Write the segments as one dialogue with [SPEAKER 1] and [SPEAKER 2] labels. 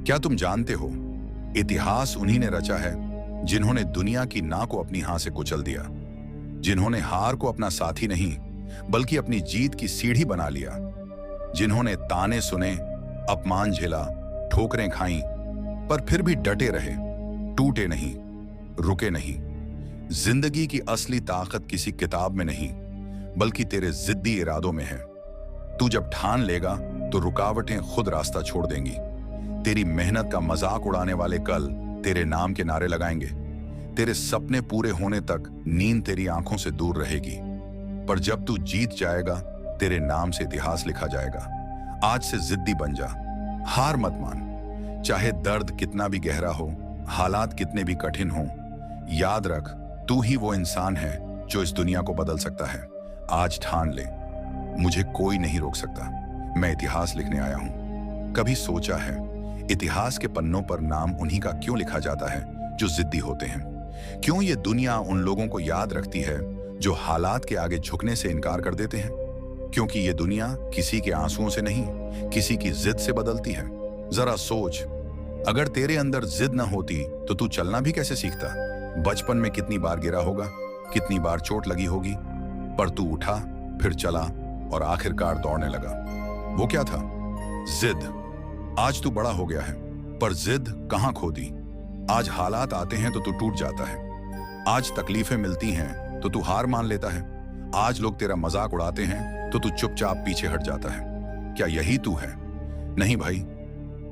[SPEAKER 1] क्या तुम जानते हो, इतिहास उन्हीं ने रचा है जिन्होंने दुनिया की ना को अपनी हां से कुचल दिया, जिन्होंने हार को अपना साथी नहीं बल्कि अपनी जीत की सीढ़ी बना लिया, जिन्होंने ताने सुने, अपमान झेला, ठोकरें खाई, पर फिर भी डटे रहे, टूटे नहीं, रुके नहीं। जिंदगी की असली ताकत किसी किताब में नहीं बल्कि तेरे जिद्दी इरादों में है। तू जब ठान लेगा तो रुकावटें खुद रास्ता छोड़ देंगी। तेरी मेहनत का मजाक उड़ाने वाले कल तेरे नाम के नारे लगाएंगे। तेरे सपने पूरे होने तक नींद तेरी आंखों से दूर रहेगी, पर जब तू जीत जाएगा तेरे नाम से इतिहास लिखा जाएगा। आज से जिद्दी बन जा, हार मत मान। चाहे दर्द कितना भी गहरा हो, हालात कितने भी कठिन हो, याद रख, तू ही वो इंसान है जो इस दुनिया को बदल सकता है। आज ठान ले, मुझे कोई नहीं रोक सकता, मैं इतिहास लिखने आया हूं। कभी सोचा है इतिहास के पन्नों पर नाम उन्हीं का क्यों लिखा जाता है जो जिद्दी होते हैं? क्यों ये दुनिया उन लोगों को याद रखती है जो हालात के आगे झुकने से इनकार कर देते हैं? क्योंकि ये दुनिया किसी के आंसुओं से नहीं, किसी की जिद से बदलती है। जरा सोच, अगर तेरे अंदर जिद ना होती तो तू चलना भी कैसे सीखता? बचपन में कितनी बार गिरा होगा, कितनी बार चोट लगी होगी, पर तू उठा, फिर चला और आखिरकार दौड़ने लगा। वो क्या था? जिद। आज तू बड़ा हो गया है, पर जिद कहां खो दी? आज हालात आते हैं तो तू टूट जाता है। आज तकलीफें मिलती हैं तो तू हार मान लेता है। आज लोग तेरा मजाक उड़ाते हैं तो तू चुपचाप पीछे हट जाता है। क्या यही तू है? नहीं भाई,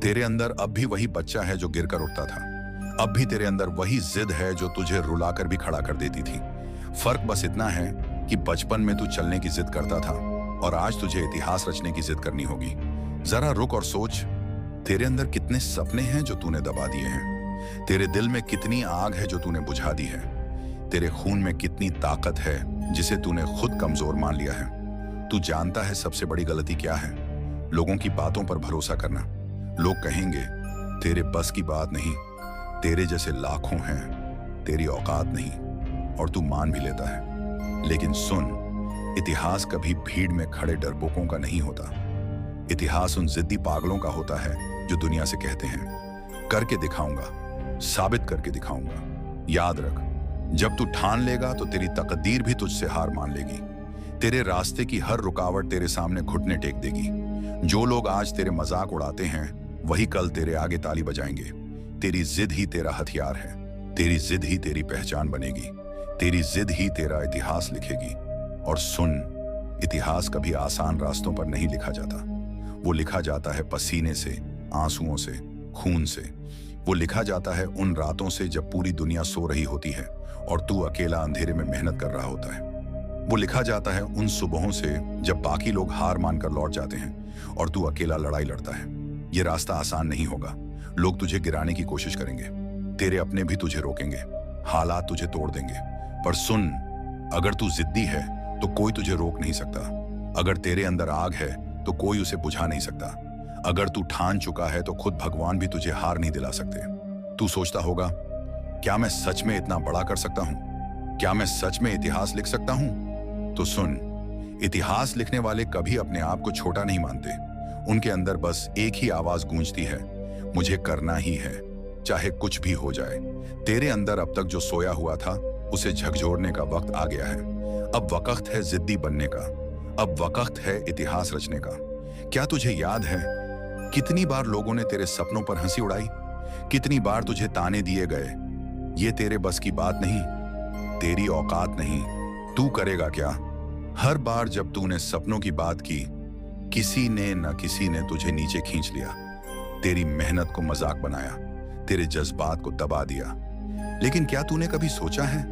[SPEAKER 1] तेरे अंदर अब भी वही बच्चा है जो गिरकर उठता था। अब भी तेरे अंदर वही जिद है जो तुझे रुलाकर भी खड़ा कर देती थी। फर्क बस इतना है कि बचपन में तू चलने की जिद करता था और आज तुझे इतिहास रचने की जिद करनी होगी। जरा रुक और सोच, तेरे अंदर कितने सपने हैं जो तूने दबा दिए हैं। तेरे दिल में कितनी आग है जो तूने बुझा दी है। तेरे खून में कितनी ताकत है जिसे तूने खुद कमजोर मान लिया है। तू जानता है सबसे बड़ी गलती क्या है? लोगों की बातों पर भरोसा करना। लोग कहेंगे तेरे बस की बात नहीं, तेरे जैसे लाखों हैं, तेरी औकात नहीं, और तू मान भी लेता है। लेकिन सुन, इतिहास कभी भीड़ में खड़े डरपोकों का नहीं होता। इतिहास उन जिद्दी पागलों का होता है जो दुनिया से कहते हैं करके दिखाऊंगा, साबित करके दिखाऊंगा। याद रख, जब तू ठान लेगा तो तेरी तकदीर भी तुझसे हार मान लेगी। तेरे रास्ते की हर रुकावट तेरे सामने घुटने टेक देगी। जो लोग आज तेरे मजाक उड़ाते हैं वही कल तेरे आगे ताली बजाएंगे। तेरी जिद ही तेरा हथियार है। तेरी जिद ही तेरी पहचान बनेगी। तेरी जिद ही तेरा इतिहास लिखेगी। और सुन, इतिहास कभी आसान रास्तों पर नहीं लिखा जाता। वो लिखा जाता है पसीने से, आंसुओं से, खून से। वो लिखा जाता है उन रातों से जब पूरी दुनिया सो रही होती है और तू अकेला अंधेरे में मेहनत कर रहा होता है। वो लिखा जाता है उन सुबहों से जब बाकी लोग हार मानकर लौट जाते हैं और तू अकेला लड़ाई लड़ता है। ये रास्ता आसान नहीं होगा। लोग तुझे गिराने की कोशिश करेंगे, तेरे अपने भी तुझे रोकेंगे, हालात तुझे तोड़ देंगे। पर सुन, अगर तू जिद्दी है तो कोई तुझे रोक नहीं सकता। अगर तेरे अंदर आग है तो कोई उसे बुझा नहीं सकता। अगर तू ठान चुका है तो खुद भगवान भी तुझे हार नहीं दिला सकते। तू सोचता होगा, क्या मैं सच में इतना बड़ा कर सकता हूं? क्या मैं सच में इतिहास लिख सकता हूं? तो सुन, इतिहास लिखने वाले कभी अपने आप को छोटा नहीं मानते। उनके अंदर बस एक ही आवाज गूंजती है, मुझे करना ही है, चाहे कुछ भी हो जाए। तेरे अंदर अब तक जो सोया हुआ था उसे झकझोरने का वक्त आ गया है। अब वक्त है जिद्दी बनने का। अब वक्त है इतिहास रचने का। क्या तुझे याद है कितनी बार लोगों ने तेरे सपनों पर हंसी उड़ाई? कितनी बार तुझे ताने दिए गए, ये तेरे बस की बात नहीं, तेरी औकात नहीं, तू करेगा क्या? हर बार जब तूने सपनों की बात की, किसी ने न किसी ने तुझे नीचे खींच लिया, तेरी मेहनत को मजाक बनाया, तेरे जज्बात को दबा दिया। लेकिन क्या तूने कभी सोचा है,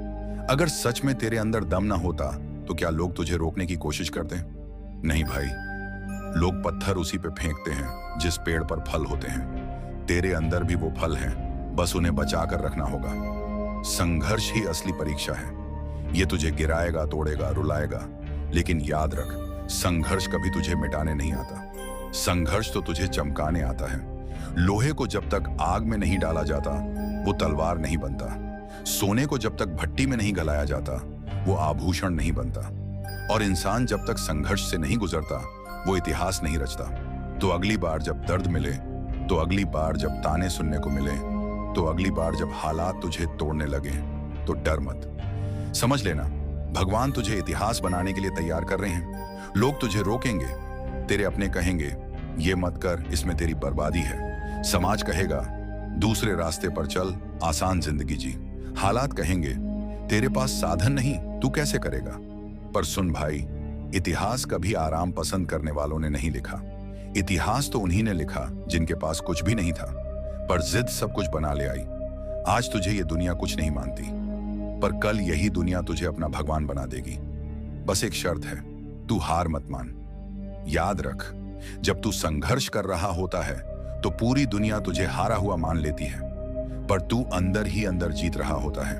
[SPEAKER 1] अगर सच में तेरे अंदर दम ना होता तो क्या लोग तुझे रोकने की कोशिश करते? नहीं भाई, लोग पत्थर उसी पे फेंकते हैं जिस पेड़ पर फल होते हैं। तेरे अंदर भी वो फल हैं, बस उन्हें बचाकर रखना होगा। संघर्ष ही असली परीक्षा है। ये तुझे गिराएगा, तोड़ेगा, रुलाएगा, लेकिन याद रख, संघर्ष कभी तुझे मिटाने नहीं आता। संघर्ष तो तुझे चमकाने आता है। लोहे को जब तक आग में नहीं डाला जाता वो तलवार नहीं बनता। सोने को जब तक भट्टी में नहीं गलाया जाता वो आभूषण नहीं बनता। और इंसान जब तक संघर्ष से नहीं गुजरता वो इतिहास नहीं रचता। तो अगली बार जब दर्द मिले, तो अगली बार जब ताने सुनने को मिले, तो अगली बार जब हालात तुझे तोड़ने लगे, तो डर मत। समझ लेना, भगवान तुझे इतिहास बनाने के लिए तैयार कर रहे हैं। लोग तुझे रोकेंगे, तेरे अपने कहेंगे ये मत कर, इसमें तेरी बर्बादी है। समाज कहेगा दूसरे रास्ते पर चल, आसान जिंदगी जी। हालात कहेंगे तेरे पास साधन नहीं, तू कैसे करेगा। पर सुन भाई, इतिहास कभी आराम पसंद करने वालों ने नहीं लिखा। इतिहास तो उन्हीं ने लिखा जिनके पास कुछ भी नहीं था, पर जिद सब कुछ बना ले आई। आज तुझे ये दुनिया कुछ नहीं मानती, पर कल यही दुनिया तुझे अपना भगवान बना देगी। बस एक शर्त है, तू हार मत मान। याद रख, जब तू संघर्ष कर रहा होता है तो पूरी दुनिया तुझे हारा हुआ मान लेती है, पर तू अंदर ही अंदर जीत रहा होता है,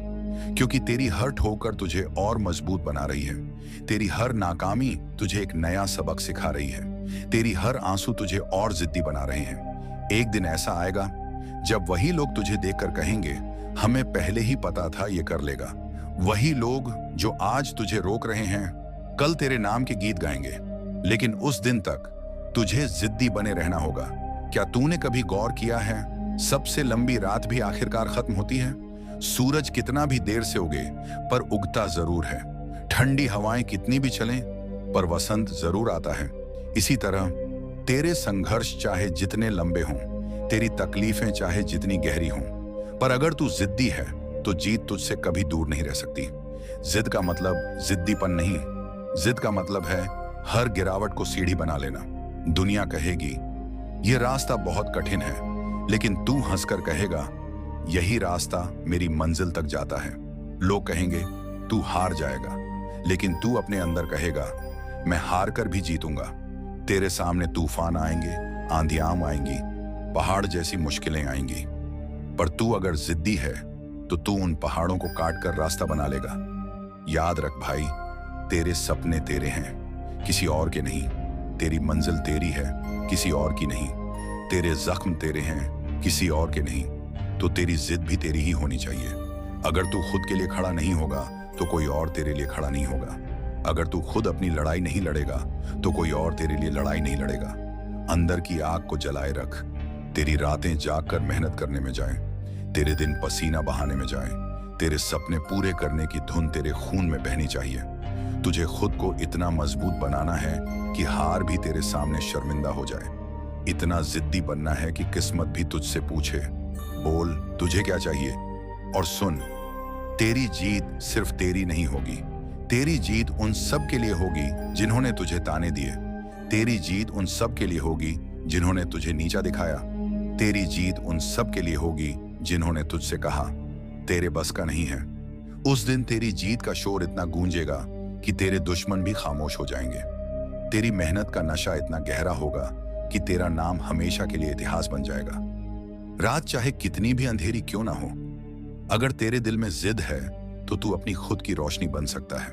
[SPEAKER 1] क्योंकि तेरी हर ठोकर तुझे और मजबूत बना रही है। तेरी हर नाकामी तुझे एक नया सबक सिखा रही है। तेरी हर आंसू तुझे और जिद्दी बना रहे हैं। एक दिन ऐसा आएगा जब वही लोग तुझे देखकर कहेंगे हमें पहले ही पता था ये कर लेगा। वही लोग जो आज तुझे रोक रहे हैं, कल तेरे नाम के गीत गाएंगे। लेकिन उस दिन तक तुझे जिद्दी बने रहना होगा। क्या तूने कभी गौर किया है, सबसे लंबी रात भी आखिरकार खत्म होती है। सूरज कितना भी देर से उगे, पर उगता जरूर है। ठंडी हवाएं कितनी भी चलें, पर वसंत जरूर आता है। इसी तरह तेरे संघर्ष चाहे जितने लंबे हों, तेरी तकलीफें चाहे जितनी गहरी हों, पर अगर तू जिद्दी है तो जीत तुझसे कभी दूर नहीं रह सकती। जिद का मतलब जिद्दीपन नहीं, जिद का मतलब है हर गिरावट को सीढ़ी बना लेना। दुनिया कहेगी ये रास्ता बहुत कठिन है, लेकिन तू हंसकर कहेगा यही रास्ता मेरी मंजिल तक जाता है। लोग कहेंगे तू हार जाएगा, लेकिन तू अपने अंदर कहेगा मैं हार कर भी जीतूंगा। तेरे सामने तूफान आएंगे, आंधियां आएंगी, पहाड़ जैसी मुश्किलें आएंगी, पर तू अगर जिद्दी है तो तू उन पहाड़ों को काट कर रास्ता बना लेगा। याद रख भाई, तेरे सपने तेरे हैं, किसी और के नहीं। तेरी मंजिल तेरी है, किसी और की नहीं। तेरे जख्म तेरे हैं, किसी और के नहीं। तो तेरी जिद भी तेरी ही होनी चाहिए। अगर तू खुद के लिए खड़ा नहीं होगा तो कोई और तेरे लिए खड़ा नहीं होगा। अगर तू खुद अपनी लड़ाई नहीं लड़ेगा तो कोई और तेरे लिए लड़ाई नहीं लड़ेगा। अंदर की आग को जलाए रख। तेरी रातें जाग कर मेहनत करने में जाएं, तेरे दिन पसीना बहाने में जाएं, तेरे सपने पूरे करने की धुन तेरे खून में बहनी चाहिए। तुझे खुद को इतना मजबूत बनाना है कि हार भी तेरे सामने शर्मिंदा हो जाए। इतना जिद्दी बनना है कि किस्मत भी तुझसे पूछे बोल तुझे क्या चाहिए। और सुन, तेरी जीत सिर्फ तेरी नहीं होगी, तेरी जीत उन सब के लिए होगी जिन्होंने तुझे ताने दिए। तेरी जीत उन सब के लिए होगी जिन्होंने तुझे नीचा दिखाया। तेरी जीत उन सब के लिए होगी जिन्होंने तुझसे कहा तेरे बस का नहीं है। उस दिन तेरी जीत का शोर इतना गूंजेगा कि तेरे दुश्मन भी खामोश हो जाएंगे। तेरी मेहनत का नशा इतना गहरा होगा कि तेरा नाम हमेशा के लिए इतिहास बन जाएगा। रात चाहे कितनी भी अंधेरी क्यों ना हो, अगर तेरे दिल में जिद है तो तू अपनी खुद की रोशनी बन सकता है।